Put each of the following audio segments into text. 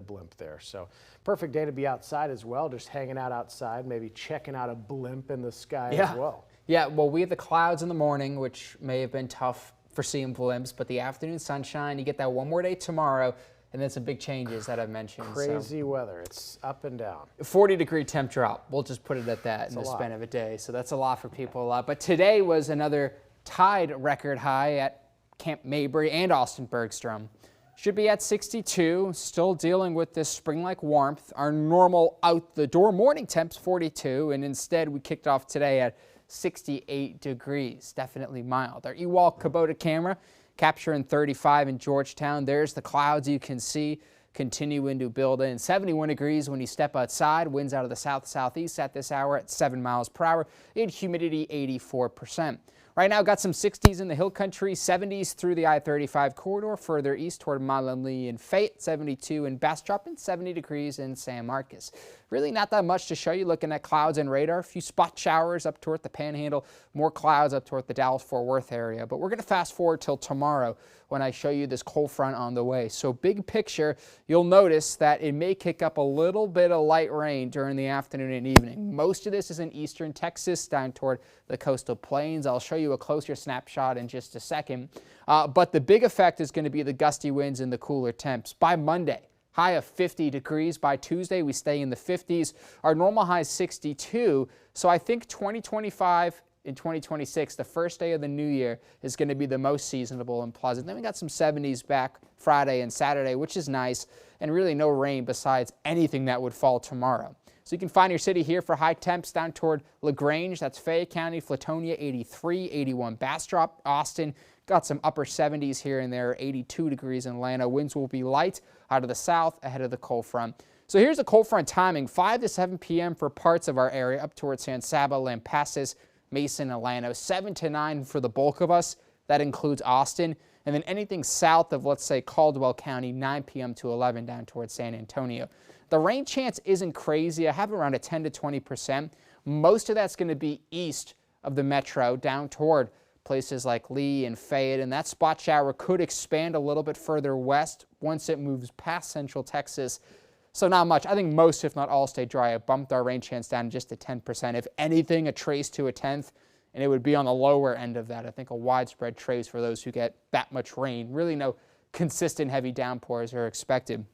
blimp there. So perfect day to be outside as well, just hanging out outside, maybe checking out a blimp in the sky as well. Yeah, well, we had the clouds in the morning, which may have been tough for seeing blimps, but the afternoon sunshine, you get that one more day tomorrow, and then some big changes that I've mentioned. Crazy weather. It's up and down. 40-degree temp drop. We'll just put it at that in the span of a day. So that's a lot for people. But today was another tied record high at Camp Mabry and Austin Bergstrom. Should be at 62, still dealing with this spring-like warmth. Our normal out-the-door morning temps 42, and instead we kicked off today at 68 degrees. Definitely mild. Our Ewald Kubota camera capturing 35 in Georgetown. There's the clouds you can see continuing to build in. 71 degrees when you step outside. Winds out of the south-southeast at this hour at 7 miles per hour. And humidity 84%. Right now, got some 60s in the hill country, 70s through the I-35 corridor, further east toward Montgomery and Fayette, 72 in Bastrop, and 70 degrees in San Marcos. Really not that much to show you looking at clouds and radar. A few spot showers up toward the Panhandle, more clouds up toward the Dallas-Fort Worth area. But we're going to fast forward till tomorrow when I show you this cold front on the way. So big picture, you'll notice that it may kick up a little bit of light rain during the afternoon and evening. Most of this is in eastern Texas down toward the coastal plains. I'll show you a closer snapshot in just a second. But the big effect is going to be the gusty winds and the cooler temps. By Monday, high of 50 degrees. By Tuesday, we stay in the 50s. Our normal high is 62. So I think 2025 and 2026, the first day of the new year, is going to be the most seasonable and pleasant. Then we got some 70s back Friday and Saturday, which is nice, and really no rain besides anything that would fall tomorrow. So you can find your city here for high temps down toward LaGrange. That's Fayette County, Flatonia, 83, 81 Bastrop, Austin. Got some upper 70s here and there, 82 degrees in Atlanta. Winds will be light out of the south ahead of the cold front. So here's the cold front timing, 5 to 7 p.m. for parts of our area up towards San Saba, Lampasas, Mason, Atlanta, 7 to 9 for the bulk of us. That includes Austin. And then anything south of, let's say, Caldwell County, 9 p.m. to 11 down towards San Antonio. The rain chance isn't crazy. I have around a 10 to 20%. Most of that's going to be east of the metro down toward places like Lee and Fayette, and that spot shower could expand a little bit further west once it moves past central Texas. So not much. I think most, if not all, stay dry. I bumped our rain chance down just to 10%. If anything, a trace to a 10th, and it would be on the lower end of that. I think a widespread trace for those who get that much rain. Really no consistent heavy downpours are expected.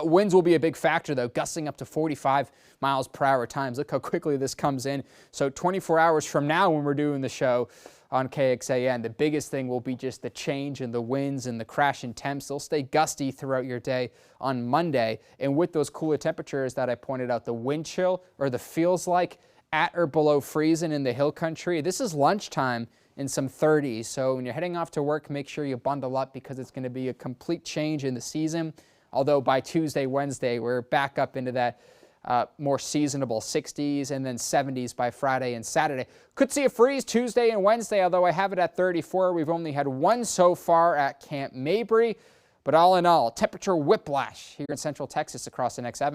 Winds will be a big factor, though, gusting up to 45 miles per hour times. Look how quickly this comes in. So 24 hours from now when we're doing the show on KXAN, the biggest thing will be just the change in the winds and the crash in temps. They'll stay gusty throughout your day on Monday. And with those cooler temperatures that I pointed out, the wind chill or the feels like at or below freezing in the hill country, this is lunchtime in some 30s. So when you're heading off to work, make sure you bundle up because it's going to be a complete change in the season. Although by Tuesday, Wednesday, we're back up into that more seasonable 60s and then 70s by Friday and Saturday. Could see a freeze Tuesday and Wednesday, although I have it at 34. We've only had one so far at Camp Mabry. But all in all, temperature whiplash here in central Texas across the next 7.